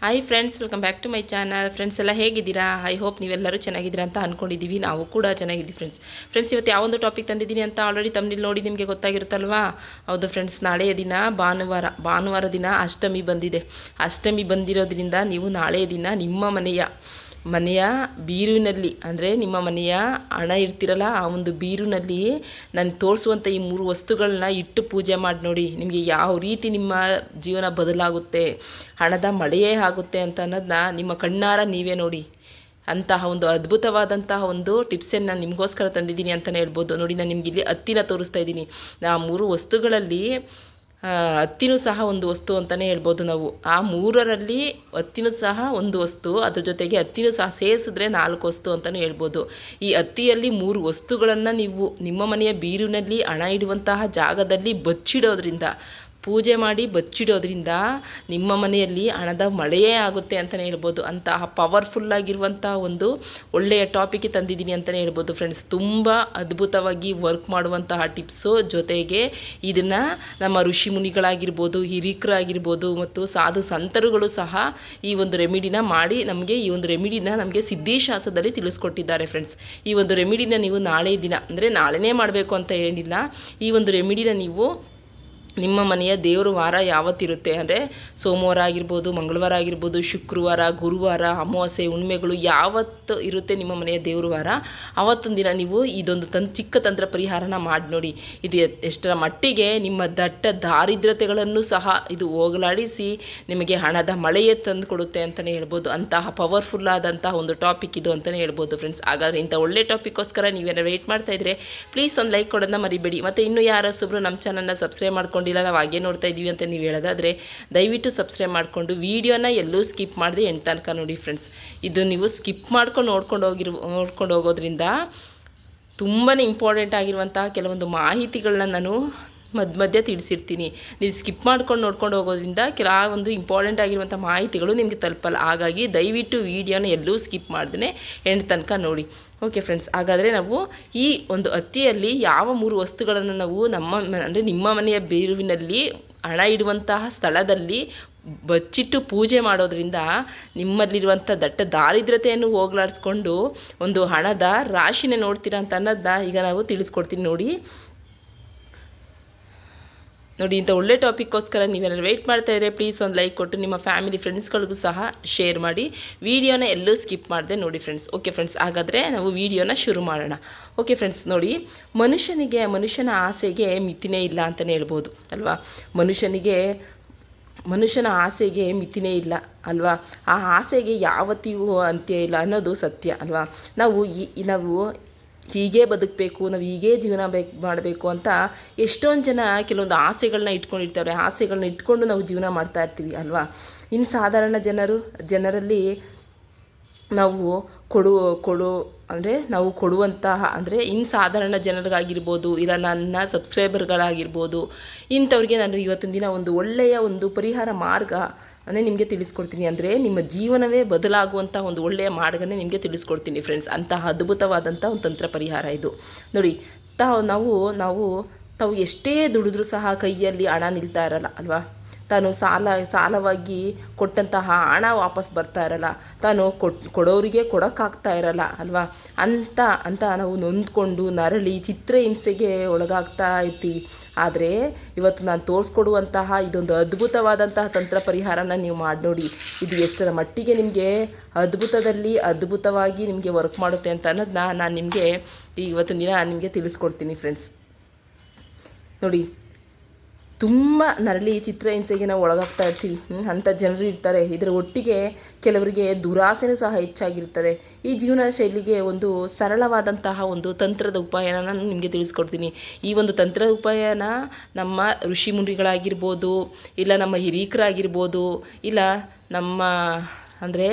Hi friends, welcome back to my channel. Friends ಎಲ್ಲ ಹೇಗಿದ್ದೀರಾ? I hope ನೀವೆಲ್ಲರೂ ಚೆನ್ನಾಗಿದ್ದೀರಾ ಅಂತ ಅಂದ್ಕೊಂಡಿದ್ದೀವಿ. ನಾವು ಕೂಡ ಚೆನ್ನಾಗಿದ್ದೀವಿ ಫ್ರೆಂಡ್ಸ್ ಇವತ್ತು ಯಾವೊಂದು ಟಾಪಿಕ್ ತಂದಿದ್ದೀನಿ ಅಂತ ಆಲ್ರೆಡಿ ತಮ್ಮಲ್ಲಿ ನೋಡಿ ನಿಮಗೆ ಗೊತ್ತಾಗಿರುತ್ತಲ್ವಾ? ಹೌದು ಫ್ರೆಂಡ್ಸ್, ನಾಳೆಯ ದಿನ ಭಾನುವಾರ ದಿನ ಅಷ್ಟಮಿ ಬಂದಿದೆ. ಅಷ್ಟಮಿ ಬಂದಿರೋದ್ರಿಂದ ನೀವು ನಾಳೆಯ ದಿನ ನಿಮ್ಮ ಮನೆಯ ಬೀರುವಿನಲ್ಲಿ, ಅಂದರೆ ನಿಮ್ಮ ಮನೆಯ ಹಣ ಇರ್ತಿರಲ್ಲ, ಆ ಒಂದು ಬೀರುವಿನಲ್ಲಿ ನಾನು ತೋರಿಸುವಂಥ ಈ 3 ವಸ್ತುಗಳನ್ನ ಇಟ್ಟು ಪೂಜೆ ಮಾಡಿ ನೋಡಿ. ನಿಮಗೆ ಯಾವ ರೀತಿ ನಿಮ್ಮ ಜೀವನ ಬದಲಾಗುತ್ತೆ, ಹಣದ ಮಳೆಯೇ ಆಗುತ್ತೆ ಅಂತ ಅನ್ನೋದನ್ನ ನಿಮ್ಮ ಕಣ್ಣಾರ ನೀವೇ ನೋಡಿ. ಅಂತಹ ಒಂದು ಅದ್ಭುತವಾದಂತಹ ಒಂದು ಟಿಪ್ಸನ್ನು ನಾನು ನಿಮಗೋಸ್ಕರ ತಂದಿದ್ದೀನಿ ಅಂತಲೇ ಹೇಳ್ಬೋದು. ನೋಡಿ, ನಾನು ನಿಮ್ಗೆ ಇಲ್ಲಿ ಹತ್ತಿನ ತೋರಿಸ್ತಾ ಇದ್ದೀನಿ. ಆ 3 ವಸ್ತುಗಳಲ್ಲಿ ಹತ್ತಿನೂ ಸಹ ಒಂದು ವಸ್ತು ಅಂತಲೇ ಹೇಳ್ಬೋದು ನಾವು. ಆ 3ರಲ್ಲಿ ಹತ್ತಿನೂ ಸಹ ಒಂದು ವಸ್ತು, ಅದ್ರ ಜೊತೆಗೆ ಹತ್ತಿನೂ ಸಹ ಸೇರಿಸಿದ್ರೆ 4 ವಸ್ತು ಅಂತಲೇ ಹೇಳ್ಬೋದು. ಈ ಹತ್ತಿಯಲ್ಲಿ 3 ವಸ್ತುಗಳನ್ನು ನೀವು ನಿಮ್ಮ ಮನೆಯ ಬೀರಿನಲ್ಲಿ ಹಣ ಇಡುವಂತಹ ಜಾಗದಲ್ಲಿ ಬಚ್ಚಿಡೋದ್ರಿಂದ, ಪೂಜೆ ಮಾಡಿ ಬಚ್ಚಿಡೋದ್ರಿಂದ ನಿಮ್ಮ ಮನೆಯಲ್ಲಿ ಹಣದ ಮಳೆಯೇ ಆಗುತ್ತೆ ಅಂತಲೇ ಹೇಳ್ಬೋದು. ಅಂತಹ ಪವರ್ಫುಲ್ಲಾಗಿರುವಂಥ ಒಂದು ಒಳ್ಳೆಯ ಟಾಪಿಕ್ ತಂದಿದ್ದೀನಿ ಅಂತಲೇ ಹೇಳ್ಬೋದು ಫ್ರೆಂಡ್ಸ್. ತುಂಬ ಅದ್ಭುತವಾಗಿ ವರ್ಕ್ ಮಾಡುವಂತಹ ಟಿಪ್ಸು, ಜೊತೆಗೆ ಇದನ್ನು ನಮ್ಮ ಋಷಿ ಮುನಿಗಳಾಗಿರ್ಬೋದು, ಹಿರಿಕರಾಗಿರ್ಬೋದು ಮತ್ತು ಸಾಧು ಸಂತರುಗಳು ಸಹ ಈ ಒಂದು ರೆಮಿಡಿನ ಮಾಡಿ ಈ ಒಂದು ರೆಮಿಡಿನ ನಮಗೆ ಸಿದ್ಧಿಶಾಸ್ತ್ರದಲ್ಲಿ ತಿಳಿಸ್ಕೊಟ್ಟಿದ್ದಾರೆ ಫ್ರೆಂಡ್ಸ್. ಈ ಒಂದು ರೆಮಿಡಿನ ನೀವು ನಾಳೆ ದಿನ, ಅಂದರೆ ನಾಳೆನೇ ಮಾಡಬೇಕು ಅಂತ ಏನಿಲ್ಲ, ಈ ಒಂದು ರೆಮಿಡಿನ ನೀವು ನಿಮ್ಮ ಮನೆಯ ದೇವರು ವಾರ ಯಾವತ್ತಿರುತ್ತೆ, ಅಂದರೆ ಸೋಮವಾರ ಆಗಿರ್ಬೋದು, ಮಂಗಳವಾರ ಆಗಿರ್ಬೋದು, ಶುಕ್ರವಾರ, ಗುರುವಾರ, ಅಮಾವಾಸ್ಯೆ, ಹುಣ್ಣಿಮೆಗಳು ಯಾವತ್ತು ಇರುತ್ತೆ ನಿಮ್ಮ ಮನೆಯ ದೇವರು ವಾರ, ಆವತ್ತೊಂದು ದಿನ ನೀವು ಇದೊಂದು ಚಿಕ್ಕ ತಂತ್ರ ಪರಿಹಾರನ ಮಾಡಿ ನೋಡಿ. ಇದು ಎಷ್ಟರ ಮಟ್ಟಿಗೆ ನಿಮ್ಮ ದಟ್ಟ ದಾರಿದ್ರ್ಯತೆಗಳನ್ನು ಸಹ ಇದು ಹೋಗಲಾಡಿಸಿ ನಿಮಗೆ ಹಣದ ಮಳೆಯೇ ತಂದು ಕೊಡುತ್ತೆ ಅಂತಲೇ ಹೇಳ್ಬೋದು. ಅಂತಹ ಪವರ್ಫುಲ್ ಆದಂತಹ ಒಂದು ಟಾಪಿಕ್ ಇದು ಅಂತಲೇ ಹೇಳ್ಬೋದು ಫ್ರೆಂಡ್ಸ್. ಹಾಗಾದರೆ ಇಂಥ ಒಳ್ಳೆ ಟಾಪಿಕ್ಗೋಸ್ಕರ ನೀವೇನಾರು ವೆಯ್ಟ್ ಮಾಡ್ತಾಯಿದ್ರೆ ಪ್ಲೀಸ್ ಒಂದು ಲೈಕ್ ಕೊಡೋದನ್ನ ಮರಿಬೇಡಿ. ಮತ್ತು ಇನ್ನೂ ಯಾರೊಬ್ಬರು ನಮ್ಮ ಚಾನಲ್ನ ಸಬ್ಸ್ಕ್ರೈಬ್ ಮಾಡ್ಕೊಂಡು ನಾವು ಹಾಗೆ ನೋಡ್ತಾ ಇದ್ದೀವಿ ಅಂತ ನೀವು ಹೇಳೋದಾದರೆ ದಯವಿಟ್ಟು ಸಬ್ಸ್ಕ್ರೈಬ್ ಮಾಡಿಕೊಂಡು ವಿಡಿಯೋನ ಎಲ್ಲೂ ಸ್ಕಿಪ್ ಮಾಡದೆ ಎಂಟು ತನಕ ನೋಡಿ ಫ್ರೆಂಡ್ಸ್. ಇದು ನೀವು ಸ್ಕಿಪ್ ಮಾಡ್ಕೊಂಡು ನೋಡ್ಕೊಂಡು ಹೋಗೋದ್ರಿಂದ ತುಂಬಾ ಇಂಪಾರ್ಟೆಂಟ್ ಆಗಿರುವಂತಹ ಕೆಲವೊಂದು ಮಾಹಿತಿಗಳನ್ನ ನಾನು ಮಧ್ಯೆ ತಿಳಿಸಿರ್ತೀನಿ. ನೀವು ಸ್ಕಿಪ್ ಮಾಡ್ಕೊಂಡು ನೋಡ್ಕೊಂಡು ಹೋಗೋದ್ರಿಂದ ಒಂದು ಇಂಪಾರ್ಟೆಂಟ್ ಆಗಿರುವಂಥ ಮಾಹಿತಿಗಳು ನಿಮಗೆ ತಲುಪಲ್ಲ. ಹಾಗಾಗಿ ದಯವಿಟ್ಟು ವಿಡಿಯೋನ ಎಲ್ಲೂ ಸ್ಕಿಪ್ ಮಾಡ್ದೇ ಎಂಟು ತನಕ ನೋಡಿ. ಓಕೆ ಫ್ರೆಂಡ್ಸ್, ಹಾಗಾದರೆ ನಾವು ಈ ಒಂದು ಹತ್ತಿಯಲ್ಲಿ ಯಾವ 3 ವಸ್ತುಗಳನ್ನು ನಾವು ಅಂದರೆ ನಿಮ್ಮ ಮನೆಯ ಬೀರುವಿನಲ್ಲಿ ಹಣ ಇಡುವಂತಹ ಸ್ಥಳದಲ್ಲಿ ಬಚ್ಚಿಟ್ಟು ಪೂಜೆ ಮಾಡೋದ್ರಿಂದ ನಿಮ್ಮಲ್ಲಿರುವಂಥ ದಟ್ಟ ದಾರಿದ್ರ್ಯತೆಯನ್ನು ಹೋಗಲಾಡಿಸ್ಕೊಂಡು ಒಂದು ಹಣದ ರಾಶಿನೇ ನೋಡ್ತೀರಾ ಅಂತ ಅನ್ನೋದನ್ನ ಈಗ ನಾವು ತಿಳಿಸ್ಕೊಡ್ತೀನಿ ನೋಡಿ. ಇಂಥ ಒಳ್ಳೆ ಟಾಪಿಕ್ಗೋಸ್ಕರ ನೀವೇನಾದ್ರು ವೆಯ್ಟ್ ಮಾಡ್ತಾಯಿದ್ರೆ ಪ್ಲೀಸ್ ಒಂದು ಲೈಕ್ ಕೊಟ್ಟು ನಿಮ್ಮ ಫ್ಯಾಮಿಲಿ ಫ್ರೆಂಡ್ಸ್ಗಳಿಗೂ ಸಹ ಶೇರ್ ಮಾಡಿ. ವಿಡಿಯೋನ ಎಲ್ಲೂ ಸ್ಕಿಪ್ ಮಾಡದೆ ನೋಡಿ ಫ್ರೆಂಡ್ಸ್. ಓಕೆ ಫ್ರೆಂಡ್ಸ್, ಹಾಗಾದರೆ ನಾವು ವಿಡಿಯೋನ ಶುರು ಮಾಡೋಣ. ಓಕೆ ಫ್ರೆಂಡ್ಸ್, ನೋಡಿ, ಮನುಷ್ಯನ ಆಸೆಗೆ ಮಿತಿನೇ ಇಲ್ಲ ಅಂತಲೇ ಹೇಳ್ಬೋದು ಅಲ್ವಾ. ಮನುಷ್ಯನ ಆಸೆಗೆ ಮಿತಿನೇ ಇಲ್ಲ ಅಲ್ವಾ. ಆ ಆಸೆಗೆ ಯಾವತ್ತಿಗೂ ಅಂತ್ಯ ಇಲ್ಲ ಅನ್ನೋದು ಸತ್ಯ ಅಲ್ವಾ. ನಾವು ಹೀಗೇ ಬದುಕಬೇಕು, ನಾವು ಹೀಗೇ ಜೀವನ ಮಾಡಬೇಕು ಅಂತ ಎಷ್ಟೊಂದು ಜನ ಕೆಲವೊಂದು ಆಸೆಗಳನ್ನ ಇಟ್ಕೊಂಡಿರ್ತಾರೆ. ಆಸೆಗಳನ್ನ ಇಟ್ಕೊಂಡು ನಾವು ಜೀವನ ಮಾಡ್ತಾ ಇರ್ತೀವಿ ಅಲ್ವಾ. ಇನ್ನು ಸಾಧಾರಣ ಜನರಲ್ಲಿ ನಾವು ನಾವು ಕೊಡುವಂತಹ, ಅಂದರೆ ಇನ್ನು ಸಾಧಾರಣ ಜನರಿಗಾಗಿರ್ಬೋದು, ಇಲ್ಲ ನನ್ನ ಸಬ್ಸ್ಕ್ರೈಬರ್ಗಳಾಗಿರ್ಬೋದು, ಇಂಥವ್ರಿಗೆ ನಾನು ಇವತ್ತಿನ ದಿನ ಒಂದು ಒಳ್ಳೆಯ ಒಂದು ಪರಿಹಾರ ಮಾರ್ಗ ನಿಮಗೆ ತಿಳಿಸ್ಕೊಡ್ತೀನಿ. ಅಂದರೆ ನಿಮ್ಮ ಜೀವನವೇ ಬದಲಾಗುವಂಥ ಒಂದು ಒಳ್ಳೆಯ ಮಾರ್ಗನೇ ನಿಮಗೆ ತಿಳಿಸ್ಕೊಡ್ತೀನಿ ಫ್ರೆಂಡ್ಸ್. ಅಂತಹ ಅದ್ಭುತವಾದಂಥ ಒಂದು ತಂತ್ರ ಪರಿಹಾರ ಇದು ನೋಡಿ. ತಾವು ಎಷ್ಟೇ ದುಡಿದ್ರೂ ಸಹ ಕೈಯಲ್ಲಿ ಹಣ ನಿಲ್ತಾ ಇರಲ್ಲ ಅಲ್ವಾ. ತಾನು ಸಾಲವಾಗಿ ಕೊಟ್ಟಂತಹ ಹಣ ವಾಪಸ್ ಬರ್ತಾ ಇರಲ್ಲ. ತಾನು ಕೊಡೋರಿಗೆ ಕೊಡೋಕ್ಕಾಗ್ತಾ ಇರಲ್ಲ ಅಲ್ವಾ. ಅಂತ ನಾವು ನೊಂದ್ಕೊಂಡು ನರಳಿ ಚಿತ್ರಹಿಂಸೆಗೆ ಒಳಗಾಗ್ತಾ ಇರ್ತೀವಿ. ಆದರೆ ಇವತ್ತು ನಾನು ತೋರಿಸ್ಕೊಡುವಂತಹ ಇದೊಂದು ಅದ್ಭುತವಾದಂತಹ ತಂತ್ರ ಪರಿಹಾರನ ನೀವು ಮಾಡಿ ನೋಡಿ. ಇದು ಎಷ್ಟರ ಮಟ್ಟಿಗೆ ನಿಮಗೆ ಅದ್ಭುತವಾಗಿ ನಿಮಗೆ ವರ್ಕ್ ಮಾಡುತ್ತೆ ಅಂತ ಅನ್ನೋದನ್ನ ನಾನು ನಿಮಗೆ ಇವತ್ತಿನ ದಿನ ನಿಮಗೆ ತಿಳಿಸ್ಕೊಡ್ತೀನಿ ಫ್ರೆಂಡ್ಸ್. ನೋಡಿ, ತುಂಬ ನರಳಿ ಚಿತ್ರಹಿಂಸೆಗೆ ನಾವು ಒಳಗಾಗ್ತಾ ಇರ್ತೀವಿ. ಅಂಥ ಜನರು ಇರ್ತಾರೆ. ಇದರ ಒಟ್ಟಿಗೆ ಕೆಲವರಿಗೆ ದುರಾಸೆನೂ ಸಹ ಹೆಚ್ಚಾಗಿರ್ತದೆ. ಈ ಜೀವನ ಶೈಲಿಗೆ ಒಂದು ಸರಳವಾದಂತಹ ಒಂದು ತಂತ್ರದ ಉಪಾಯನ ನಾನು ನಿಮಗೆ ತಿಳಿಸ್ಕೊಡ್ತೀನಿ. ಈ ಒಂದು ತಂತ್ರದ ಉಪಾಯನ ನಮ್ಮ ಋಷಿ ಮುನಿಗಳಾಗಿರ್ಬೋದು, ಇಲ್ಲ ನಮ್ಮ ಹಿರೀಕರಾಗಿರ್ಬೋದು, ಇಲ್ಲ ನಮ್ಮ ಅಂದರೆ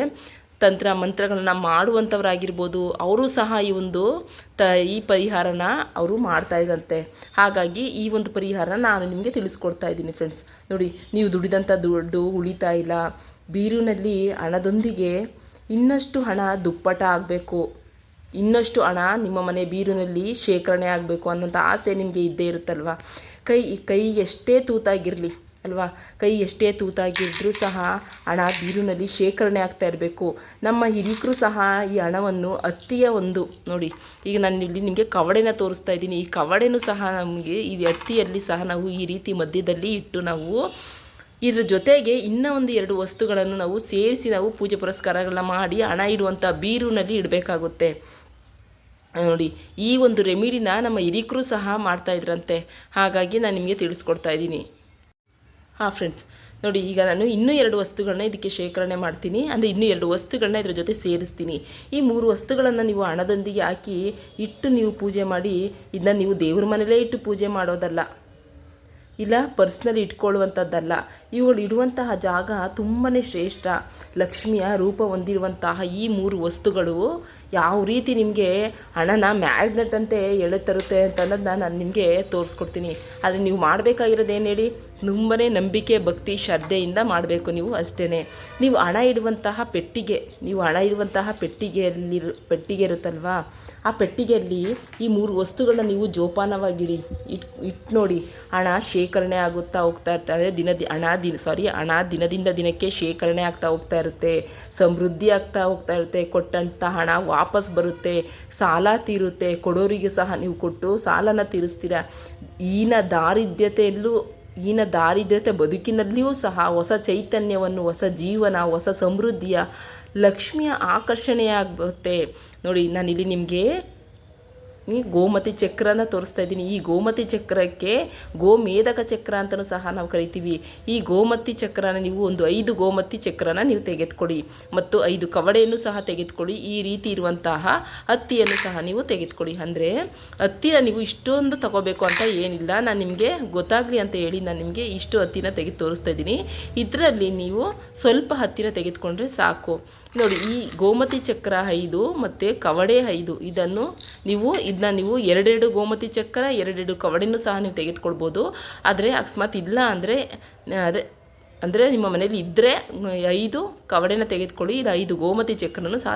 ತಂತ್ರ ಮಂತ್ರಗಳನ್ನ ಮಾಡುವಂಥವ್ರಾಗಿರ್ಬೋದು, ಅವರು ಸಹ ಈ ಪರಿಹಾರನ ಅವರು ಮಾಡ್ತಾಯಿದ್ದಂತೆ. ಹಾಗಾಗಿ ಈ ಒಂದು ಪರಿಹಾರ ನಾನು ನಿಮಗೆ ತಿಳಿಸ್ಕೊಡ್ತಾ ಇದ್ದೀನಿ ಫ್ರೆಂಡ್ಸ್. ನೋಡಿ, ನೀವು ದುಡಿದಂಥ ದುಡ್ಡು ಉಳಿತಾ ಇಲ್ಲ. ಬೀರಿನಲ್ಲಿ ಹಣದೊಂದಿಗೆ ಇನ್ನಷ್ಟು ಹಣ ದುಪ್ಪಟ ಆಗಬೇಕು, ಇನ್ನಷ್ಟು ಹಣ ನಿಮ್ಮ ಮನೆ ಬೀರಿನಲ್ಲಿ ಶೇಖರಣೆ ಆಗಬೇಕು ಅನ್ನೋಂಥ ಆಸೆ ನಿಮಗೆ ಇದ್ದೇ ಇರುತ್ತಲ್ವ. ಕೈ ಎಷ್ಟೇ ತೂತಾಗಿರಲಿ, ಅಲ್ವಾ. ಕೈ ಎಷ್ಟೇ ತೂತಾಗಿದ್ದರೂ ಸಹ ಹಣ ಬೀರುನಲ್ಲಿ ಶೇಖರಣೆ ಆಗ್ತಾ ಇರಬೇಕು. ನಮ್ಮ ಹಿರಿಕರು ಸಹ ಈ ಹಣವನ್ನು ಹತ್ತಿಯ ಒಂದು ನೋಡಿ, ಈಗ ನಾನು ಇಲ್ಲಿ ನಿಮಗೆ ಕವಡೆನ ತೋರಿಸ್ತಾ ಇದ್ದೀನಿ. ಈ ಕವಡೆನೂ ಸಹ ನಮಗೆ ಈ ಹತ್ತಿಯಲ್ಲಿ ಸಹ ನಾವು ಈ ರೀತಿ ಮಧ್ಯದಲ್ಲಿ ಇಟ್ಟು ನಾವು ಇದ್ರ ಜೊತೆಗೆ ಇನ್ನೂ ಒಂದು 2 ವಸ್ತುಗಳನ್ನು ನಾವು ಸೇರಿಸಿ ನಾವು ಪೂಜೆ ಪುರಸ್ಕಾರಗಳನ್ನ ಮಾಡಿ ಹಣ ಇಡುವಂಥ ಬೀರುನಲ್ಲಿ ಇಡಬೇಕಾಗುತ್ತೆ. ನೋಡಿ, ಈ ಒಂದು ರೆಮಿಡಿನ ನಮ್ಮ ಹಿರಿಕರು ಸಹ ಮಾಡ್ತಾಯಿದ್ರಂತೆ. ಹಾಗಾಗಿ ನಾನು ನಿಮಗೆ ತಿಳಿಸ್ಕೊಡ್ತಾ ಇದ್ದೀನಿ. ಹಾಂ ಫ್ರೆಂಡ್ಸ್, ನೋಡಿ, ಈಗ ನಾನು ಇನ್ನೂ 2 ವಸ್ತುಗಳನ್ನ ಇದಕ್ಕೆ ಶೇಖರಣೆ ಮಾಡ್ತೀನಿ. ಅಂದರೆ ಇನ್ನೂ 2 ವಸ್ತುಗಳನ್ನ ಇದ್ರ ಜೊತೆ ಸೇರಿಸ್ತೀನಿ. ಈ 3 ವಸ್ತುಗಳನ್ನು ನೀವು ಹಣದೊಂದಿಗೆ ಹಾಕಿ ಇಟ್ಟು ನೀವು ಪೂಜೆ ಮಾಡಿ. ಇದನ್ನ ನೀವು ದೇವ್ರ ಮನೇಲೇ ಇಟ್ಟು ಪೂಜೆ ಮಾಡೋದಲ್ಲ, ಇಲ್ಲ ಪರ್ಸ್ನಲಿ ಇಟ್ಕೊಳ್ಳುವಂಥದ್ದಲ್ಲ. ಇವುಗಳು ಇಡುವಂತಹ ಜಾಗ ತುಂಬಾ ಶ್ರೇಷ್ಠ. ಲಕ್ಷ್ಮಿಯ ರೂಪ ಹೊಂದಿರುವಂತಹ ಈ 3 ವಸ್ತುಗಳು ಯಾವ ರೀತಿ ನಿಮಗೆ ಹಣನ ಮ್ಯಾಗ್ನೆಟ್ ಅಂತೆ ತರುತ್ತೆ ಅಂತ ಅನ್ನೋದನ್ನ ನಾನು ನಿಮಗೆ ತೋರಿಸ್ಕೊಡ್ತೀನಿ. ಆದರೆ ನೀವು ಮಾಡಬೇಕಾಗಿರೋದೇನು ಹೇಳಿ, ತುಂಬಾ ನಂಬಿಕೆ, ಭಕ್ತಿ, ಶ್ರದ್ಧೆಯಿಂದ ಮಾಡಬೇಕು ನೀವು ಅಷ್ಟೇ. ನೀವು ಹಣ ಇಡುವಂತಹ ಪೆಟ್ಟಿಗೆ, ಪೆಟ್ಟಿಗೆ ಇರುತ್ತಲ್ವಾ, ಆ ಪೆಟ್ಟಿಗೆಯಲ್ಲಿ ಈ 3 ವಸ್ತುಗಳನ್ನ ನೀವು ಜೋಪಾನವಾಗಿಡಿ. ಇಟ್ಟು ನೋಡಿ, ಹಣ ಶೇಖರಣೆ ಆಗುತ್ತಾ ಹೋಗ್ತಾ ಇರ್ತಾರೆ. ಹಣ ದಿನದಿಂದ ದಿನಕ್ಕೆ ಶೇಖರಣೆ ಆಗ್ತಾ ಹೋಗ್ತಾ ಇರುತ್ತೆ, ಸಮೃದ್ಧಿ ಆಗ್ತಾ ಹೋಗ್ತಾ ಇರುತ್ತೆ. ಕೊಟ್ಟಂಥ ಹಣ ವಾಪಸ್ ಬರುತ್ತೆ, ಸಾಲ ತೀರುತ್ತೆ. ಕೊಡೋರಿಗೆ ಸಹ ನೀವು ಕೊಟ್ಟು ಸಾಲನ ತೀರಿಸ್ತೀರ. ದಾರಿದ್ರ್ಯತೆ ಬದುಕಿನಲ್ಲಿಯೂ ಸಹ ಹೊಸ ಚೈತನ್ಯವನ್ನು, ಹೊಸ ಜೀವನ, ಹೊಸ ಸಮೃದ್ಧಿಯ ಲಕ್ಷ್ಮಿಯ ಆಕರ್ಷಣೆಯಾಗುತ್ತೆ. ನೋಡಿ, ನಾನಿಲ್ಲಿ ನಿಮಗೆ ಈ ಗೋಮತಿ ಚಕ್ರನ ತೋರಿಸ್ತಾ ಇದ್ದೀನಿ. ಈ ಗೋಮತಿ ಚಕ್ರಕ್ಕೆ ಗೋಮೇಧಕ ಚಕ್ರ ಅಂತಲೂ ಸಹ ನಾವು ಕರಿತೀವಿ. ಈ ಗೋಮತಿ ಚಕ್ರನ ನೀವು ಒಂದು 5 ಗೋಮತಿ ಚಕ್ರನ ನೀವು ತೆಗೆದುಕೊಡಿ ಮತ್ತು 5 ಕವಡೆಯನ್ನು ಸಹ ತೆಗೆದುಕೊಡಿ. ಈ ರೀತಿ ಇರುವಂತಹ ಹತ್ತಿಯನ್ನು ಸಹ ನೀವು ತೆಗೆದುಕೊಡಿ. ಅಂದರೆ ಹತ್ತಿನ ನೀವು ಇಷ್ಟೊಂದು ತಗೋಬೇಕು ಅಂತ ಏನಿಲ್ಲ, ನಾನು ನಿಮಗೆ ಗೊತ್ತಾಗಲಿ ಅಂತ ಹೇಳಿ ನಾನು ನಿಮಗೆ ಇಷ್ಟು ಹತ್ತಿನ ತೆಗೆದು ತೋರಿಸ್ತಾ ಇದ್ದೀನಿ. ಇದರಲ್ಲಿ ನೀವು ಸ್ವಲ್ಪ ಹತ್ತಿನ ತೆಗೆದುಕೊಂಡ್ರೆ ಸಾಕು. ನೋಡಿ, ಈ ಗೋಮತಿ ಚಕ್ರ 5 ಮತ್ತು ಕವಡೆ 5 ಇದನ್ನು ನೀವು 2 ಗೋಮತಿ ಚಕ್ರ 2 ಕವಡೆನೂ ಸಹ ನೀವು ತೆಗೆದುಕೊಳ್ಬೋದು. ಆದರೆ ಅಕಸ್ಮಾತ್ ಇಲ್ಲ ಅಂದರೆ ನಿಮ್ಮ ಮನೇಲಿ ಇದ್ದರೆ 5 ಕವಡೆನ ತೆಗೆದುಕೊಳ್ಳಿ, ಇಲ್ಲ 5 ಗೋಮತಿ ಚಕ್ರನೂ ಸಹ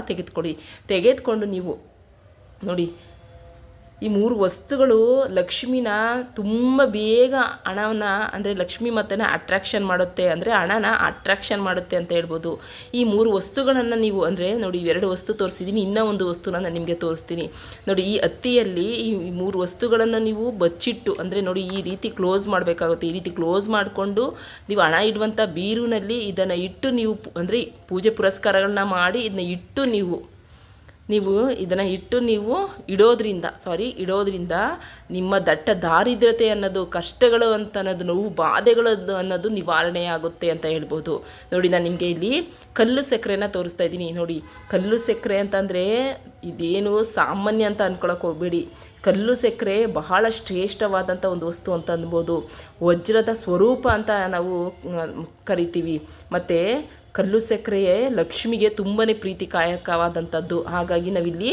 ತೆಗೆದುಕೊಂಡು ನೀವು ನೋಡಿ, ಈ 3 ವಸ್ತುಗಳು ಲಕ್ಷ್ಮಿನ ತುಂಬ ಬೇಗ ಹಣವನ್ನು, ಅಂದರೆ ಲಕ್ಷ್ಮಿ ಮತನ ಅಟ್ರಾಕ್ಷನ್ ಮಾಡುತ್ತೆ, ಅಂದರೆ ಹಣನ ಅಟ್ರಾಕ್ಷನ್ ಮಾಡುತ್ತೆ ಅಂತ ಹೇಳ್ಬೋದು. ಈ 3 ವಸ್ತುಗಳನ್ನು ನೀವು, ಅಂದರೆ ನೋಡಿ, 2 ವಸ್ತು ತೋರಿಸಿದ್ದೀನಿ, ಇನ್ನೂ ಒಂದು ವಸ್ತುನ ನಾನು ನಿಮಗೆ ತೋರಿಸ್ತೀನಿ. ನೋಡಿ, ಈ ಹತ್ತಿಯಲ್ಲಿ ಈ 3 ವಸ್ತುಗಳನ್ನು ನೀವು ಬಚ್ಚಿಟ್ಟು, ಅಂದರೆ ನೋಡಿ ಈ ರೀತಿ ಕ್ಲೋಸ್ ಮಾಡಬೇಕಾಗುತ್ತೆ. ಈ ರೀತಿ ಕ್ಲೋಸ್ ಮಾಡಿಕೊಂಡು ನೀವು ಹಣ ಇಡುವಂಥ ಬೀರುನಲ್ಲಿ ಇದನ್ನು ಇಟ್ಟು ನೀವು, ಅಂದರೆ ಪೂಜೆ ಪುರಸ್ಕಾರಗಳನ್ನ ಮಾಡಿ ಇದನ್ನ ಇಟ್ಟು ನೀವು ಇಡೋದ್ರಿಂದ ನಿಮ್ಮ ದಟ್ಟ ದಾರಿದ್ರ್ಯತೆ ಅನ್ನೋದು, ಕಷ್ಟಗಳು ಅಂತ ಅನ್ನೋದು, ನೋವು ಬಾಧೆಗಳು ಅನ್ನೋದು ನಿವಾರಣೆಯಾಗುತ್ತೆ ಅಂತ ಹೇಳ್ಬೋದು. ನೋಡಿ, ನಾನು ನಿಮಗೆ ಇಲ್ಲಿ ಕಲ್ಲು ಸಕ್ಕರೆನ ತೋರಿಸ್ತಾ ಇದ್ದೀನಿ. ನೋಡಿ, ಕಲ್ಲು ಸಕ್ಕರೆ ಅಂತಂದರೆ ಇದೇನು ಸಾಮಾನ್ಯ ಅಂತ ಅಂದ್ಕೊಳಕ್ಕೆ ಹೋಗಬೇಡಿ. ಕಲ್ಲು ಸಕ್ಕರೆ ಬಹಳ ಶ್ರೇಷ್ಠವಾದಂಥ ಒಂದು ವಸ್ತು ಅಂತ ಅನ್ಬೋದು. ವಜ್ರದ ಸ್ವರೂಪ ಅಂತ ನಾವು ಕರಿತೀವಿ. ಮತ್ತು ಕಲ್ಲು ಸಕ್ಕರೆಯೇ ಲಕ್ಷ್ಮಿಗೆ ತುಂಬಾ ಪ್ರೀತಿಕಾಯಕವಾದಂಥದ್ದು. ಹಾಗಾಗಿ ನಾವಿಲ್ಲಿ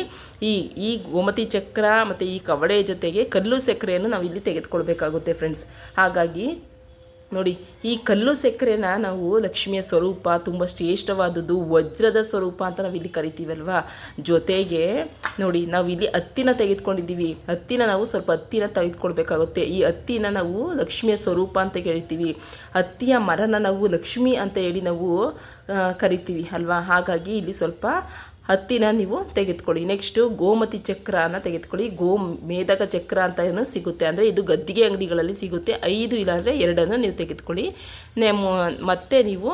ಈ ಗೋಮತಿ ಚಕ್ರ ಮತ್ತು ಈ ಕವಡೆ ಜೊತೆಗೆ ಕಲ್ಲು ಸಕ್ಕರೆಯನ್ನು ನಾವಿಲ್ಲಿ ತೆಗೆದುಕೊಳ್ಬೇಕಾಗುತ್ತೆ ಫ್ರೆಂಡ್ಸ್. ಹಾಗಾಗಿ ನೋಡಿ, ಈ ಕಲ್ಲು ಸಕ್ಕರೆನ ನಾವು ಲಕ್ಷ್ಮಿಯ ಸ್ವರೂಪ, ತುಂಬ ಶ್ರೇಷ್ಠವಾದದ್ದು, ವಜ್ರದ ಸ್ವರೂಪ ಅಂತ ನಾವಿಲ್ಲಿ ಕರಿತೀವಲ್ವಾ. ಜೊತೆಗೆ ನೋಡಿ, ನಾವಿಲ್ಲಿ ಹತ್ತಿನ ತೆಗೆದುಕೊಂಡಿದ್ದೀವಿ. ನಾವು ಸ್ವಲ್ಪ ಹತ್ತಿನ ತೆಗೆದುಕೊಳ್ಬೇಕಾಗುತ್ತೆ. ಈ ಹತ್ತಿನ ನಾವು ಲಕ್ಷ್ಮಿಯ ಸ್ವರೂಪ ಅಂತ ಕರಿತೀವಿ. ಹತ್ತಿಯ ಮರನ ನಾವು ಲಕ್ಷ್ಮಿ ಅಂತ ಹೇಳಿ ನಾವು ಕರಿತೀವಿ ಅಲ್ವಾ. ಹಾಗಾಗಿ ಇಲ್ಲಿ ಸ್ವಲ್ಪ ಹತ್ತಿನ ನೀವು ತೆಗೆದುಕೊಳ್ಳಿ. ನೆಕ್ಸ್ಟು ಗೋಮತಿ ಚಕ್ರನ ತೆಗೆದುಕೊಳ್ಳಿ. ಗೋಮೇಧಕ ಚಕ್ರ ಅಂತ ಏನೋ ಸಿಗುತ್ತೆ, ಅಂದರೆ ಇದು ಗದ್ದಿಗೆ ಅಂಗಡಿಗಳಲ್ಲಿ ಸಿಗುತ್ತೆ. 5 ಇಲ್ಲಾಂದರೆ 2 ನೀವು ತೆಗೆದುಕೊಳ್ಳಿ. ಮತ್ತೆ ನೀವು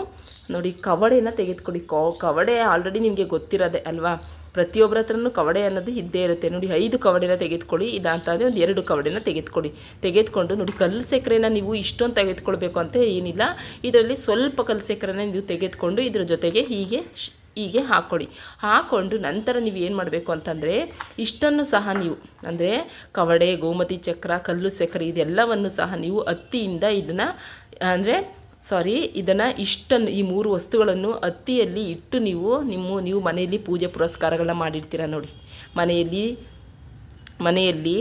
ನೋಡಿ, ಕವಡೆನ ತೆಗೆದುಕೊಳ್ಳಿ. ಕವಡೆ ಆಲ್ರೆಡಿ ನಿಮಗೆ ಗೊತ್ತಿರೋದೆ ಅಲ್ವಾ, ಪ್ರತಿಯೊಬ್ಬರ ಹತ್ರನೂ ಕವಡೆ ಅನ್ನೋದು ಇದ್ದೇ ಇರುತ್ತೆ. ನೋಡಿ, 5 ಕವಡೆನ ತೆಗೆದುಕೊಳ್ಳಿ. ಇಲ್ಲ ಅಂತಂದರೆ ಒಂದು 2 ಕವಡೆನ ತೆಗೆದುಕೊಂಡು ನೋಡಿ, ಕಲ್ಲು ಸಕ್ಕರೆನ ನೀವು ಇಷ್ಟೊಂದು ತೆಗೆದುಕೊಳ್ಬೇಕು ಅಂತ ಏನಿಲ್ಲ. ಇದರಲ್ಲಿ ಸ್ವಲ್ಪ ಕಲ್ಲು ಸಕ್ಕರೆನ ನೀವು ತೆಗೆದುಕೊಂಡು ಇದ್ರ ಜೊತೆಗೆ ಹೀಗೆ ಹಾಕ್ಕೊಂಡು ನಂತರ ನೀವು ಏನು ಮಾಡಬೇಕು ಅಂತಂದರೆ ಇಷ್ಟನ್ನು ಸಹ ನೀವು, ಅಂದರೆ ಕವಡೆ, ಗೋಮತಿ ಚಕ್ರ, ಕಲ್ಲು ಸಕ್ಕರೆ ಇದೆಲ್ಲವನ್ನು ಸಹ ನೀವು ಹತ್ತಿಯಿಂದ ಇಷ್ಟನ್ನು ಈ 3 ವಸ್ತುಗಳನ್ನು ಹತ್ತಿಯಲ್ಲಿ ಇಟ್ಟು ನೀವು ಮನೆಯಲ್ಲಿ ಪೂಜೆ ಪುರಸ್ಕಾರಗಳನ್ನ ಮಾಡಿರ್ತೀರ. ನೋಡಿ, ಮನೆಯಲ್ಲಿ ಮನೆಯಲ್ಲಿ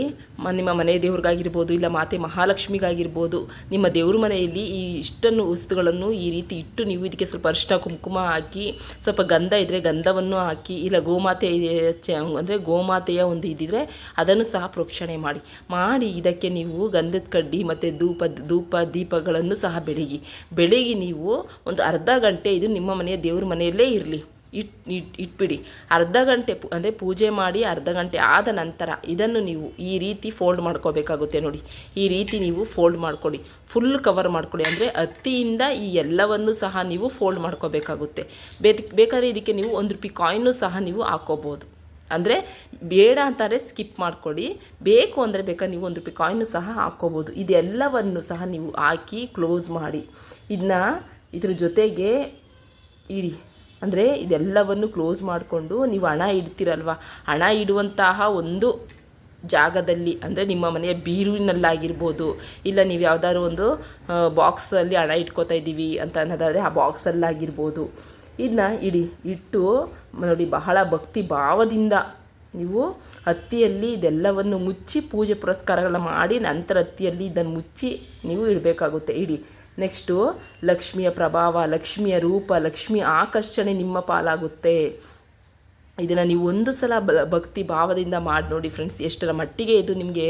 ನಿಮ್ಮ ಮನೆ ದೇವ್ರಿಗಾಗಿರ್ಬೋದು, ಇಲ್ಲ ಮಾತೆ ಮಹಾಲಕ್ಷ್ಮಿಗಾಗಿರ್ಬೋದು, ನಿಮ್ಮ ದೇವ್ರ ಮನೆಯಲ್ಲಿ ಈ ಇಷ್ಟನ್ನು ವಸ್ತುಗಳನ್ನು ಈ ರೀತಿ ಇಟ್ಟು ನೀವು ಇದಕ್ಕೆ ಸ್ವಲ್ಪ ಅರಿಶಿನ ಕುಂಕುಮ ಹಾಕಿ, ಸ್ವಲ್ಪ ಗಂಧ ಇದ್ದರೆ ಗಂಧವನ್ನು ಹಾಕಿ, ಇಲ್ಲ ಗೋಮಾತೆ ಅಂದರೆ ಗೋಮಾತೆಯ ಒಂದು ಇದಿದ್ರೆ ಅದನ್ನು ಸಹ ಪ್ರೋಕ್ಷಣೆ ಮಾಡಿ ಇದಕ್ಕೆ ನೀವು ಗಂಧದ ಕಡ್ಡಿ ಮತ್ತು ಧೂಪ ದೀಪಗಳನ್ನು ಸಹ ಬೆಳಗಿ ನೀವು ಒಂದು ಅರ್ಧ ಗಂಟೆ ಇದು ನಿಮ್ಮ ಮನೆಯ ದೇವ್ರ ಮನೆಯಲ್ಲೇ ಇರಲಿ, ಇಟ್ಬಿಡಿ. ಅರ್ಧ ಗಂಟೆ ಅಂದರೆ ಪೂಜೆ ಮಾಡಿ ಅರ್ಧ ಗಂಟೆ ಆದ ನಂತರ ಇದನ್ನು ನೀವು ಈ ರೀತಿ ಫೋಲ್ಡ್ ಮಾಡ್ಕೋಬೇಕಾಗುತ್ತೆ. ನೋಡಿ, ಈ ರೀತಿ ನೀವು ಫೋಲ್ಡ್ ಮಾಡ್ಕೊಳ್ಳಿ, ಫುಲ್ ಕವರ್ ಮಾಡ್ಕೊಳ್ಳಿ. ಅಂದರೆ ಹತ್ತಿಯಿಂದ ಈ ಎಲ್ಲವನ್ನು ಸಹ ನೀವು ಫೋಲ್ಡ್ ಮಾಡ್ಕೋಬೇಕಾಗುತ್ತೆ. ಬೇಕಾದ್ರೆ ಇದಕ್ಕೆ ನೀವು ₹1 ಕಾಯಿನ್ನು ಸಹ ನೀವು ಹಾಕ್ಕೋಬೋದು. ಅಂದರೆ ಬೇಡ ಅಂತಾರೆ ಸ್ಕಿಪ್ ಮಾಡ್ಕೊಳ್ಳಿ, ಬೇಕು ಅಂದರೆ ಬೇಕಾದ್ರೆ ನೀವು ₹1 ಕಾಯಿನ್ನು ಸಹ ಹಾಕ್ಕೋಬೋದು. ಇದೆಲ್ಲವನ್ನು ಸಹ ನೀವು ಹಾಕಿ ಕ್ಲೋಸ್ ಮಾಡಿ ಇದ್ರ ಜೊತೆಗೆ ಇಡಿ. ಅಂದರೆ ಇದೆಲ್ಲವನ್ನು ಕ್ಲೋಸ್ ಮಾಡಿಕೊಂಡು ನೀವು ಹಣ ಇಡ್ತೀರಲ್ವ, ಹಣ ಇಡುವಂತಹ ಒಂದು ಜಾಗದಲ್ಲಿ, ಅಂದರೆ ನಿಮ್ಮ ಮನೆಯ ಬೀರುವಿನಲ್ಲಾಗಿರ್ಬೋದು, ಇಲ್ಲ ನೀವು ಯಾವುದಾದ್ರು ಒಂದು ಬಾಕ್ಸಲ್ಲಿ ಹಣ ಇಟ್ಕೋತಾ ಇದ್ದೀವಿ ಅಂತ ಅನ್ನೋದಾದರೆ ಆ ಬಾಕ್ಸಲ್ಲಾಗಿರ್ಬೋದು, ಇದನ್ನ ಇಟ್ಟು ನೋಡಿ, ಬಹಳ ಭಕ್ತಿ ಭಾವದಿಂದ ನೀವು ಹತ್ತಿಯಲ್ಲಿ ಇದೆಲ್ಲವನ್ನು ಮುಚ್ಚಿ ಪೂಜೆ ಪುರಸ್ಕಾರಗಳನ್ನ ಮಾಡಿ ನಂತರ ಹತ್ತಿಯಲ್ಲಿ ಇದನ್ನು ಮುಚ್ಚಿ ನೀವು ಇಡಬೇಕಾಗುತ್ತೆ. ನೆಕ್ಸ್ಟು ಲಕ್ಷ್ಮಿಯ ಪ್ರಭಾವ, ಲಕ್ಷ್ಮಿಯ ರೂಪ, ಲಕ್ಷ್ಮಿಯ ಆಕರ್ಷಣೆ ನಿಮ್ಮ ಪಾಲಾಗುತ್ತೆ. ಇದನ್ನು ನೀವು ಒಂದು ಸಲ ಭಕ್ತಿ ಭಾವದಿಂದ ಮಾಡಿ ನೋಡಿ ಫ್ರೆಂಡ್ಸ್, ಎಷ್ಟರ ಮಟ್ಟಿಗೆ ಇದು ನಿಮಗೆ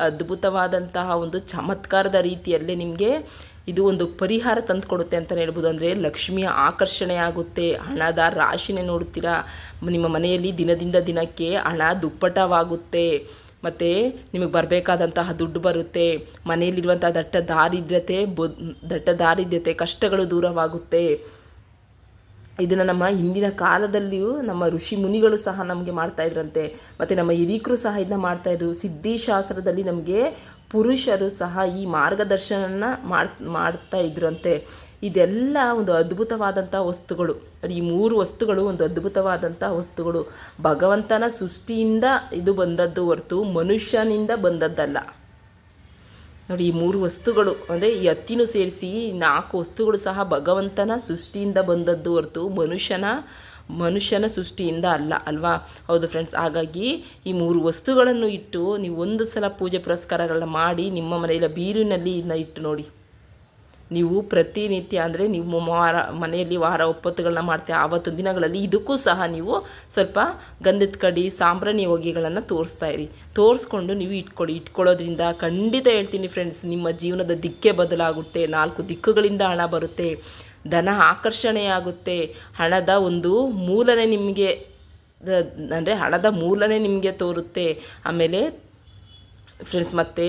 ಅದ್ಭುತವಾದಂತಹ ಒಂದು ಚಮತ್ಕಾರದ ರೀತಿಯಲ್ಲೇ ನಿಮಗೆ ಇದು ಒಂದು ಪರಿಹಾರ ತಂದುಕೊಡುತ್ತೆ ಅಂತಲೇ ಹೇಳ್ಬೋದು. ಅಂದರೆ ಲಕ್ಷ್ಮಿಯ ಆಕರ್ಷಣೆ ಆಗುತ್ತೆ, ಹಣದ ರಾಶಿನೇ ನೋಡ್ತೀರಾ, ನಿಮ್ಮ ಮನೆಯಲ್ಲಿ ದಿನದಿಂದ ದಿನಕ್ಕೆ ಹಣ ದುಪ್ಪಟವಾಗುತ್ತೆ, ಮತ್ತು ನಿಮಗೆ ಬರಬೇಕಾದಂತಹ ದುಡ್ಡು ಬರುತ್ತೆ, ಮನೆಯಲ್ಲಿರುವಂಥ ದಟ್ಟ ದಾರಿದ್ರ್ಯತೆ ಕಷ್ಟಗಳು ದೂರವಾಗುತ್ತೆ. ಇದನ್ನು ನಮ್ಮ ಹಿಂದಿನ ಕಾಲದಲ್ಲಿಯೂ ನಮ್ಮ ಋಷಿ ಮುನಿಗಳು ಸಹ ನಮಗೆ ಮಾಡ್ತಾಯಿದ್ರಂತೆ, ಮತ್ತು ನಮ್ಮ ಹಿರೀಕರು ಸಹ ಇದನ್ನ ಮಾಡ್ತಾಯಿದ್ರು. ಸಿದ್ಧಿಶಾಸ್ತ್ರದಲ್ಲಿ ನಮಗೆ ಪುರುಷರು ಸಹ ಈ ಮಾರ್ಗದರ್ಶನ ಮಾಡ್ತಾ ಇದ್ರಂತೆ. ಇದೆಲ್ಲ ಒಂದು ಅದ್ಭುತವಾದಂಥ ವಸ್ತುಗಳು. ಈ 3 ವಸ್ತುಗಳು ಒಂದು ಅದ್ಭುತವಾದಂಥ ವಸ್ತುಗಳು. ಭಗವಂತನ ಸೃಷ್ಟಿಯಿಂದ ಇದು ಬಂದದ್ದು ಹೊರತು ಮನುಷ್ಯನಿಂದ ಬಂದದ್ದಲ್ಲ. ನೋಡಿ, ಈ 3 ವಸ್ತುಗಳು ಅಂದರೆ ಈ ಹತ್ತಿನೂ ಸೇರಿಸಿ 4 ವಸ್ತುಗಳು ಸಹ ಭಗವಂತನ ಸೃಷ್ಟಿಯಿಂದ ಬಂದದ್ದು ಹೊರತು ಮನುಷ್ಯನ ಸೃಷ್ಟಿಯಿಂದ ಅಲ್ವಾ? ಹೌದು ಫ್ರೆಂಡ್ಸ್. ಹಾಗಾಗಿ ಈ 3 ವಸ್ತುಗಳನ್ನು ಇಟ್ಟು ನೀವು ಒಂದು ಸಲ ಪೂಜೆ ಪುರಸ್ಕಾರಗಳನ್ನ ಮಾಡಿ ನಿಮ್ಮ ಮನೆಯ ಬೀರಿನಲ್ಲಿ ಇದನ್ನ ಇಟ್ಟು ನೋಡಿ. ನೀವು ಪ್ರತಿನಿತ್ಯ ಅಂದರೆ ನೀವು ಮನೆಯಲ್ಲಿ ವಾರ ಒಪ್ಪತ್ತುಗಳನ್ನ ಮಾಡ್ತೀವಿ, ಆವತ್ತು ದಿನಗಳಲ್ಲಿ ಇದಕ್ಕೂ ಸಹ ನೀವು ಸ್ವಲ್ಪ ಗಂಧದ ಕಡ್ಡಿ, ಸಾಂಬ್ರಾಣಿ ಹೊಗೆಗಳನ್ನು ತೋರಿಸ್ಕೊಂಡು ನೀವು ಇಟ್ಕೊಳ್ಳೋದ್ರಿಂದ ಖಂಡಿತ ಹೇಳ್ತೀನಿ ಫ್ರೆಂಡ್ಸ್, ನಿಮ್ಮ ಜೀವನದ ದಿಕ್ಕೇ ಬದಲಾಗುತ್ತೆ. 4 ದಿಕ್ಕುಗಳಿಂದ ಹಣ ಬರುತ್ತೆ, ಧನ ಆಕರ್ಷಣೆಯಾಗುತ್ತೆ, ಹಣದ ಒಂದು ಮೂಲನೇ ನಿಮಗೆ ತೋರುತ್ತೆ. ಆಮೇಲೆ ಫ್ರೆಂಡ್ಸ್, ಮತ್ತು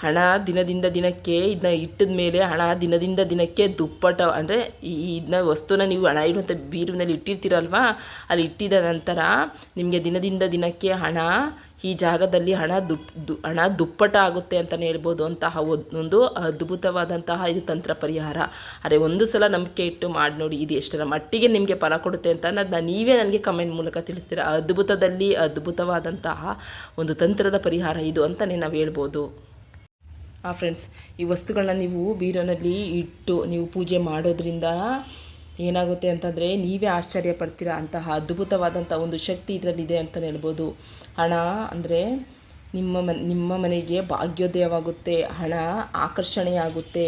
ಹಣ ದಿನದಿಂದ ದಿನಕ್ಕೆ ಇದನ್ನ ಇಟ್ಟಿದ ಮೇಲೆ ಹಣ ದಿನದಿಂದ ದಿನಕ್ಕೆ ದುಪ್ಪಟ, ಅಂದರೆ ಇದನ್ನ ವಸ್ತುನ ನೀವು ಹಣ ಇಡುವಂಥ ಬೀರುವಿನಲ್ಲಿ ಇಟ್ಟಿರ್ತೀರಲ್ವ, ಅಲ್ಲಿ ಇಟ್ಟಿದ ನಂತರ ನಿಮಗೆ ದಿನದಿಂದ ದಿನಕ್ಕೆ ಈ ಜಾಗದಲ್ಲಿ ಹಣ ದುಪ್ಪಟ ಆಗುತ್ತೆ ಅಂತಲೇ ಹೇಳ್ಬೋದು. ಒಂದು ಅದ್ಭುತವಾದಂತಹ ಇದು ತಂತ್ರ ಪರಿಹಾರ. ಅರೆ, ಒಂದು ಸಲ ನಂಬಿಕೆ ಇಟ್ಟು ಮಾಡಿ ನೋಡಿ, ಇದು ಎಷ್ಟರ ಮಟ್ಟಿಗೆ ನಿಮಗೆ ಫಲ ಕೊಡುತ್ತೆ ಅಂತ ಅನ್ನೋದನ್ನ ನೀವೇ ನನಗೆ ಕಮೆಂಟ್ ಮೂಲಕ ತಿಳಿಸ್ತೀರಾ. ಅದ್ಭುತವಾದಂತಹ ಒಂದು ತಂತ್ರದ ಪರಿಹಾರ ಇದು ಅಂತಲೇ ನಾವು ಹೇಳ್ಬೋದು. ಫ್ರೆಂಡ್ಸ್, ಈ ವಸ್ತುಗಳನ್ನ ನೀವು ಬೀರಿನಲ್ಲಿ ಇಟ್ಟು ನೀವು ಪೂಜೆ ಮಾಡೋದ್ರಿಂದ ಏನಾಗುತ್ತೆ ಅಂತಂದರೆ ನೀವೇ ಆಶ್ಚರ್ಯ ಪಡ್ತೀರಾ. ಅದ್ಭುತವಾದಂಥ ಒಂದು ಶಕ್ತಿ ಇದರಲ್ಲಿದೆ ಅಂತಲೇ ಹೇಳ್ಬೋದು. ಹಣ ಅಂದರೆ ನಿಮ್ಮ ಮನೆಗೆ ಭಾಗ್ಯೋದಯವಾಗುತ್ತೆ, ಹಣ ಆಕರ್ಷಣೆಯಾಗುತ್ತೆ.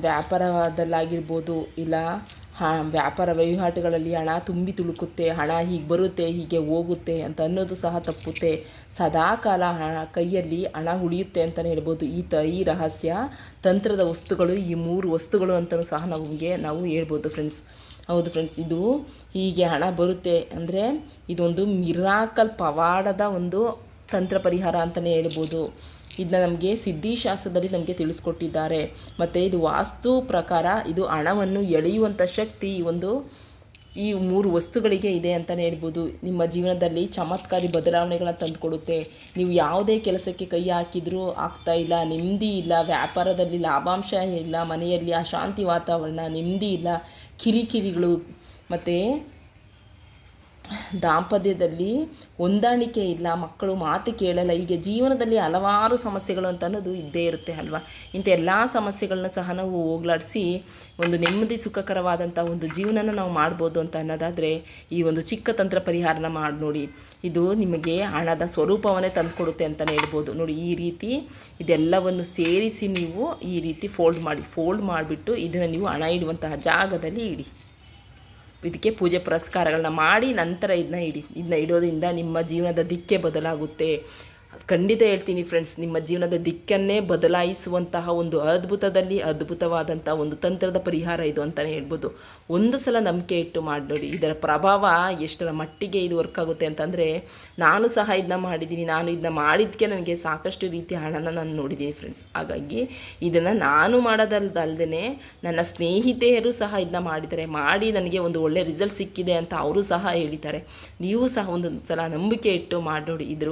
ವ್ಯಾಪಾರದಲ್ಲಾಗಿರ್ಬೋದು, ಇಲ್ಲ ವ್ಯಾಪಾರ ವಹಿವಾಟುಗಳಲ್ಲಿ ಹಣ ತುಂಬಿ ತುಳುಕುತ್ತೆ, ಹಣ ಹೀಗೆ ಬರುತ್ತೆ ಹೀಗೆ ಹೋಗುತ್ತೆ ಅಂತ ಅನ್ನೋದು ಸಹ ತಪ್ಪುತ್ತೆ. ಸದಾಕಾಲ ಕೈಯಲ್ಲಿ ಹಣ ಉಳಿಯುತ್ತೆ ಅಂತಲೇ ಹೇಳ್ಬೋದು. ಈ ರಹಸ್ಯ ತಂತ್ರದ ವಸ್ತುಗಳು ಈ 3 ವಸ್ತುಗಳು ಅಂತಲೂ ಸಹ ನಾವು ಹೇಳ್ಬೋದು ಫ್ರೆಂಡ್ಸ್. ಹೌದು ಫ್ರೆಂಡ್ಸ್, ಇದು ಹೀಗೆ ಹಣ ಬರುತ್ತೆ ಅಂದರೆ ಇದೊಂದು ಮಿರಾಕಲ್ ಪವಾಡದ ಒಂದು ತಂತ್ರ ಪರಿಹಾರ ಅಂತಲೇ ಹೇಳ್ಬೋದು. ಇದನ್ನ ನಮಗೆ ಸಿದ್ಧಿಶಾಸ್ತ್ರದಲ್ಲಿ ನಮಗೆ ತಿಳಿಸ್ಕೊಟ್ಟಿದ್ದಾರೆ. ಮತ್ತು ಇದು ವಾಸ್ತು ಪ್ರಕಾರ ಇದು ಹಣವನ್ನು ಎಳೆಯುವಂಥ ಶಕ್ತಿ ಈ 3 ವಸ್ತುಗಳಿಗೆ ಇದೆ ಅಂತಲೇ ಹೇಳ್ಬೋದು. ನಿಮ್ಮ ಜೀವನದಲ್ಲಿ ಚಮತ್ಕಾರಿ ಬದಲಾವಣೆಗಳನ್ನು ತಂದುಕೊಡುತ್ತೆ. ನೀವು ಯಾವುದೇ ಕೆಲಸಕ್ಕೆ ಕೈ ಹಾಕಿದರೂ ಆಗ್ತಾ ಇಲ್ಲ, ನೆಮ್ಮದಿ ಇಲ್ಲ, ವ್ಯಾಪಾರದಲ್ಲಿ ಲಾಭಾಂಶ ಇಲ್ಲ, ಮನೆಯಲ್ಲಿ ಅಶಾಂತಿ ವಾತಾವರಣ, ನೆಮ್ಮದಿ ಇಲ್ಲ, ಕಿರಿಕಿರಿಗಳು, ಮತ್ತು ದಾಂಪತ್ಯದಲ್ಲಿ ಹೊಂದಾಣಿಕೆ ಇಲ್ಲ, ಮಕ್ಕಳು ಮಾತು ಕೇಳಲ್ಲ, ಹೀಗೆ ಜೀವನದಲ್ಲಿ ಹಲವಾರು ಸಮಸ್ಯೆಗಳು ಅಂತ ಅನ್ನೋದು ಇದ್ದೇ ಇರುತ್ತೆ ಅಲ್ವಾ. ಇಂಥ ಎಲ್ಲ ಸಮಸ್ಯೆಗಳನ್ನ ಸಹ ನಾವು ಹೋಗ್ಲಾಡಿಸಿ ಒಂದು ನೆಮ್ಮದಿ ಸುಖಕರವಾದಂಥ ಒಂದು ಜೀವನನ ನಾವು ಮಾಡ್ಬೋದು ಅಂತ ಅನ್ನೋದಾದರೆ ಈ ಒಂದು ಚಿಕ್ಕ ತಂತ್ರ ಪರಿಹಾರನ ಮಾಡಿ ನೋಡಿ. ಇದು ನಿಮಗೆ ಹಣದ ಸ್ವರೂಪವನ್ನೇ ತಂದುಕೊಡುತ್ತೆ ಅಂತಲೇ ಹೇಳ್ಬೋದು. ನೋಡಿ, ಈ ರೀತಿ ಇದೆಲ್ಲವನ್ನು ಸೇರಿಸಿ ನೀವು ಈ ರೀತಿ ಫೋಲ್ಡ್ ಮಾಡಿಬಿಟ್ಟು ಇದನ್ನು ನೀವು ಹಣ ಇಡುವಂತಹ ಜಾಗದಲ್ಲಿ ಇಡಿ. ಇದಕ್ಕೆ ಪೂಜೆ ಪುರಸ್ಕಾರಗಳನ್ನ ಮಾಡಿ ನಂತರ ಇದನ್ನ ಇಡೋದ್ರಿಂದ ನಿಮ್ಮ ಜೀವನದ ದಿಕ್ಕೇ ಬದಲಾಗುತ್ತೆ. ಖಂಡಿತ ಹೇಳ್ತೀನಿ ಫ್ರೆಂಡ್ಸ್, ನಿಮ್ಮ ಜೀವನದ ದಿಕ್ಕನ್ನೇ ಬದಲಾಯಿಸುವಂತಹ ಒಂದು ಅದ್ಭುತವಾದಂಥ ಒಂದು ತಂತ್ರದ ಪರಿಹಾರ ಇದು ಅಂತಲೇ ಹೇಳ್ಬೋದು. ಒಂದು ಸಲ ನಂಬಿಕೆ ಇಟ್ಟು ಮಾಡಿ ನೋಡಿ, ಇದರ ಪ್ರಭಾವ ಎಷ್ಟರ ಮಟ್ಟಿಗೆ ಇದು ವರ್ಕ್ ಆಗುತ್ತೆ ಅಂತಂದರೆ, ನಾನು ಸಹ ಇದನ್ನ ಮಾಡಿದ್ದೀನಿ. ನಾನು ಇದನ್ನ ಮಾಡಿದ್ದಕ್ಕೆ ನನಗೆ ಸಾಕಷ್ಟು ರೀತಿಯ ಹಣನ ನಾನು ನೋಡಿದ್ದೀನಿ ಫ್ರೆಂಡ್ಸ್. ಹಾಗಾಗಿ ಇದನ್ನು ನಾನು ಮಾಡೋದಲ್ಲದೇ ನನ್ನ ಸ್ನೇಹಿತೆಯರು ಸಹ ಇದನ್ನ ಮಾಡಿ ನನಗೆ ಒಂದು ಒಳ್ಳೆ ರಿಸಲ್ಟ್ ಸಿಕ್ಕಿದೆ ಅಂತ ಅವರು ಸಹ ಹೇಳಿದ್ದಾರೆ. ನೀವು ಸಹ ಒಂದು ಸಲ ನಂಬಿಕೆ ಇಟ್ಟು ಮಾಡಿ ನೋಡಿ, ಇದ್ರ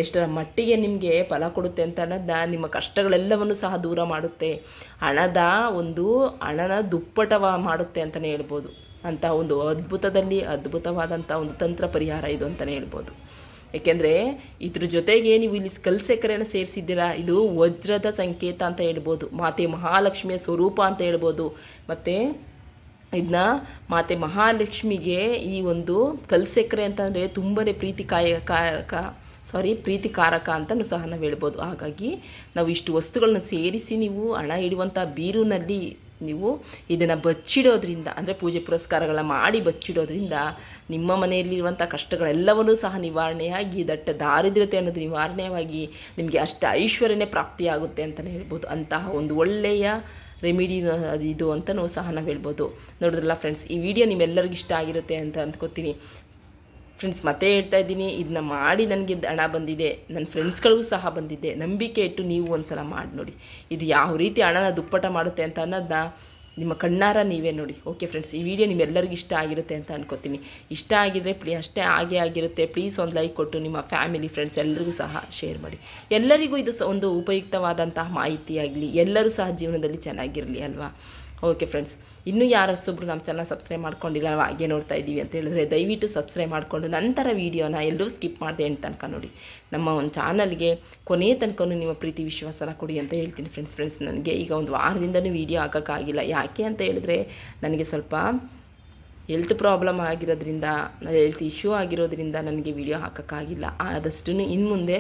ಎಷ್ಟರ ಮಟ್ಟಿಗೆ ನಿಮಗೆ ಫಲ ಕೊಡುತ್ತೆ ಅಂತ ಅನ್ನೋದನ್ನ, ನಿಮ್ಮ ಕಷ್ಟಗಳೆಲ್ಲವನ್ನು ಸಹ ದೂರ ಮಾಡುತ್ತೆ, ಹಣನ ದುಪ್ಪಟವ ಮಾಡುತ್ತೆ ಅಂತಲೇ ಹೇಳ್ಬೋದು. ಅಂಥ ಒಂದು ಅದ್ಭುತವಾದಂಥ ಒಂದು ತಂತ್ರ ಪರಿಹಾರ ಇದು ಅಂತಲೇ ಹೇಳ್ಬೋದು. ಏಕೆಂದರೆ ಇದ್ರ ಜೊತೆಗೆ ನೀವು ಇಲ್ಲಿ ಕಲ್ಸೆಕರೆಯನ್ನು ಸೇರಿಸಿದ್ದೀರಾ, ಇದು ವಜ್ರದ ಸಂಕೇತ ಅಂತ ಹೇಳ್ಬೋದು, ಮಾತೆ ಮಹಾಲಕ್ಷ್ಮಿಯ ಸ್ವರೂಪ ಅಂತ ಹೇಳ್ಬೋದು. ಮತ್ತು ಇದನ್ನ ಮಾತೆ ಮಹಾಲಕ್ಷ್ಮಿಗೆ ಈ ಒಂದು ಕಲ್ಸೆಕ್ಕರೆ ಅಂತಂದರೆ ತುಂಬಾ ಪ್ರೀತಿಕಾರಕ ಅಂತಲೂ ಸಹ ನಾವು ಹೇಳ್ಬೋದು. ಹಾಗಾಗಿ ನಾವು ಇಷ್ಟು ವಸ್ತುಗಳನ್ನ ಸೇರಿಸಿ ನೀವು ಹಣ ಇಡುವಂಥ ಬೀರುನಲ್ಲಿ ನೀವು ಇದನ್ನು ಬಚ್ಚಿಡೋದ್ರಿಂದ, ಅಂದರೆ ಪೂಜೆ ಪುರಸ್ಕಾರಗಳನ್ನ ಮಾಡಿ ಬಚ್ಚಿಡೋದ್ರಿಂದ ನಿಮ್ಮ ಮನೆಯಲ್ಲಿರುವಂಥ ಕಷ್ಟಗಳೆಲ್ಲವನ್ನೂ ಸಹ ನಿವಾರಣೆಯಾಗಿ, ದಟ್ಟ ದಾರಿದ್ರ್ಯತೆ ಅನ್ನೋದು ನಿವಾರಣೆಯಾಗಿ ನಿಮಗೆ ಅಷ್ಟ ಐಶ್ವರ್ಯನೇ ಪ್ರಾಪ್ತಿಯಾಗುತ್ತೆ ಅಂತಲೇ ಹೇಳ್ಬೋದು. ಅಂತಹ ಒಂದು ಒಳ್ಳೆಯ ರೆಮಿಡಿ ಇದು ಅಂತಲೂ ಸಹ ನಾವು ಹೇಳ್ಬೋದು. ನೋಡಿದ್ರಲ್ಲ ಫ್ರೆಂಡ್ಸ್, ಈ ವಿಡಿಯೋ ನಿಮ್ಮೆಲ್ಲರಿಗೂ ಇಷ್ಟ ಆಗಿರುತ್ತೆ ಅಂತ ಅಂದ್ಕೋತೀನಿ ಫ್ರೆಂಡ್ಸ್. ಮತ್ತೆ ಹೇಳ್ತಾ ಇದ್ದೀನಿ, ಇದನ್ನ ಮಾಡಿ ನನಗೆ ಹಣ ಬಂದಿದೆ, ನನ್ನ ಫ್ರೆಂಡ್ಸ್ಗಳಿಗೂ ಸಹ ಬಂದಿದೆ. ನಂಬಿಕೆ ಇಟ್ಟು ನೀವು ಒಂದು ಸಲ ಮಾಡಿ ನೋಡಿ, ಇದು ಯಾವ ರೀತಿ ಹಣನ ದುಪ್ಪಟ ಮಾಡುತ್ತೆ ಅಂತ ಅನ್ನೋದನ್ನ ನಿಮ್ಮ ಕಣ್ಣಾರ ನೀವೇ ನೋಡಿ. ಓಕೆ ಫ್ರೆಂಡ್ಸ್, ಈ ವಿಡಿಯೋ ನಿಮ್ಮೆಲ್ಲರಿಗೂ ಇಷ್ಟ ಆಗಿರುತ್ತೆ ಅಂತ ಅನ್ಕೋತೀನಿ. ಇಷ್ಟ ಆಗಿದ್ರೆ ಅಷ್ಟೇ ಆಗಿರುತ್ತೆ. ಪ್ಲೀಸ್ ಒಂದು ಲೈಕ್ ಕೊಟ್ಟು ನಿಮ್ಮ ಫ್ಯಾಮಿಲಿ ಫ್ರೆಂಡ್ಸ್ ಎಲ್ಲರಿಗೂ ಸಹ ಶೇರ್ ಮಾಡಿ. ಎಲ್ಲರಿಗೂ ಇದು ಒಂದು ಉಪಯುಕ್ತವಾದಂತಹ ಮಾಹಿತಿಯಾಗಲಿ, ಎಲ್ಲರೂ ಸಹ ಜೀವನದಲ್ಲಿ ಚೆನ್ನಾಗಿರಲಿ ಅಲ್ವಾ. ಓಕೆ ಫ್ರೆಂಡ್ಸ್, ಇನ್ನೂ ಯಾರೊಬ್ಬರು ನಮ್ಮ ಚಾನಲ್ ಸಬ್ಸ್ಕ್ರೈಬ್ ಮಾಡ್ಕೊಂಡಿಲ್ಲ, ನಾವು ಹಾಗೆ ನೋಡ್ತಾ ಇದ್ದೀವಿ ಅಂತ ಹೇಳಿದ್ರೆ ದಯವಿಟ್ಟು ಸಬ್ಸ್ಕ್ರೈಬ್ ಮಾಡಿಕೊಂಡು ನಂತರ ವೀಡಿಯೋನ ಎಲ್ಲರೂ ಸ್ಕಿಪ್ ಮಾಡಿದೆ ಎಂಟು ತನಕ ನೋಡಿ. ನಮ್ಮ ಒಂದು ಚಾನಲ್ಗೆ ಕೊನೆಯ ತನಕ ನಿಮ್ಮ ಪ್ರೀತಿ ವಿಶ್ವಾಸನ ಕೊಡಿ ಅಂತ ಹೇಳ್ತೀನಿ ಫ್ರೆಂಡ್ಸ್. ನನಗೆ ಈಗ ಒಂದು ವಾರದಿಂದನೂ ವೀಡಿಯೋ ಹಾಕೋಕ್ಕಾಗಿಲ್ಲ. ಯಾಕೆ ಅಂತ ಹೇಳಿದ್ರೆ ನನಗೆ ಸ್ವಲ್ಪ ಹೆಲ್ತ್ ಪ್ರಾಬ್ಲಮ್ ಆಗಿರೋದ್ರಿಂದ, ಹೆಲ್ತ್ ಇಶ್ಯೂ ಆಗಿರೋದ್ರಿಂದ ನನಗೆ ವೀಡಿಯೋ ಹಾಕೋಕ್ಕಾಗಿಲ್ಲ. ಇನ್ನು ಮುಂದೆ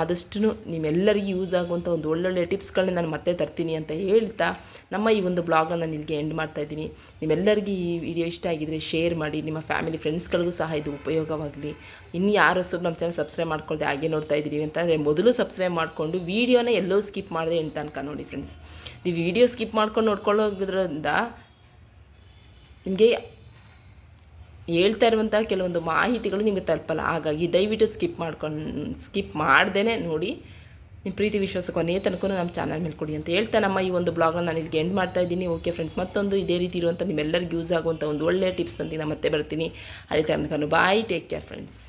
ಆದಷ್ಟು ನಿಮ್ಮೆಲ್ಲರಿಗೂ ಯೂಸ್ ಆಗುವಂಥ ಒಂದು ಒಳ್ಳೊಳ್ಳೆ ಟಿಪ್ಸ್ಗಳನ್ನ ನಾನು ಮತ್ತೆ ತರ್ತೀನಿ ಅಂತ ಹೇಳ್ತಾ ನಮ್ಮ ಈ ಒಂದು ಬ್ಲಾಗನ್ನು ನಾನು ಇಲ್ಲಿಗೆ ಎಂಡ್ ಮಾಡ್ತಾಯಿದ್ದೀನಿ. ನಿಮ್ಮೆಲ್ಲರಿಗೂ ಈ ವಿಡಿಯೋ ಇಷ್ಟ ಆಗಿದರೆ ಶೇರ್ ಮಾಡಿ, ನಿಮ್ಮ ಫ್ಯಾಮಿಲಿ ಫ್ರೆಂಡ್ಸ್ಗಳಿಗೂ ಸಹ ಇದು ಉಪಯೋಗವಾಗಲಿ. ಇನ್ನು ಯಾರು ನಮ್ಮ ಚಾನಲ್ ಸಬ್ಸ್ಕ್ರೈಬ್ ಮಾಡ್ಕೊಳ್ದೆ ಹಾಗೆ ನೋಡ್ತಾ ಇದ್ದೀವಿ ಅಂತಂದರೆ ಮೊದಲು ಸಬ್ಸ್ಕ್ರೈಬ್ ಮಾಡಿಕೊಂಡು ವೀಡಿಯೋನ ಎಲ್ಲೋ ಸ್ಕಿಪ್ ಮಾಡಿದೆ ಅಂತ ತನಕ ನೋಡಿ ಫ್ರೆಂಡ್ಸ್. ನೀವು ವಿಡಿಯೋ ಸ್ಕಿಪ್ ಮಾಡ್ಕೊಂಡು ನೋಡ್ಕೊಳ್ಳೋದ್ರಿಂದ ನಿಮಗೆ ಹೇಳ್ತಾ ಇರುವಂಥ ಕೆಲವೊಂದು ಮಾಹಿತಿಗಳು ನಿಮಗೆ ತಲುಪಲ್ಲ. ಹಾಗಾಗಿ ದಯವಿಟ್ಟು ಸ್ಕಿಪ್ ಮಾಡ್ದೇ ನೋಡಿ, ನಿಮ್ಮ ಪ್ರೀತಿ ವಿಶ್ವಾಸ ಕೊನೆಯ ತನಕ ನಮ್ಮ ಚಾನಲ್ ಮೇಲೆ ಕೊಡಿ ಅಂತ ಹೇಳ್ತಾ ನಮ್ಮ ಈ ಒಂದು ಬ್ಲಾಗ್ನ ನಾನು ಇಲ್ಲಿಗೆ ಎಂಡ್ ಮಾಡ್ತಾ ಇದ್ದೀನಿ. ಓಕೆ ಫ್ರೆಂಡ್ಸ್, ಮತ್ತೊಂದು ಇದೇ ರೀತಿ ಇರುವಂಥ ನಿಮ್ಮೆಲ್ಲರಿಗೂ ಯೂಸ್ ಆಗುವಂಥ ಒಂದು ಒಳ್ಳೆಯ ಟಿಪ್ಸ್ ತಂದು ನಾನು ಮತ್ತೆ ಬರ್ತೀನಿ. ಅಲ್ಲಿ ತನಕ ಬಾಯ್, ಟೇಕ್ ಕೇರ್ ಫ್ರೆಂಡ್ಸ್.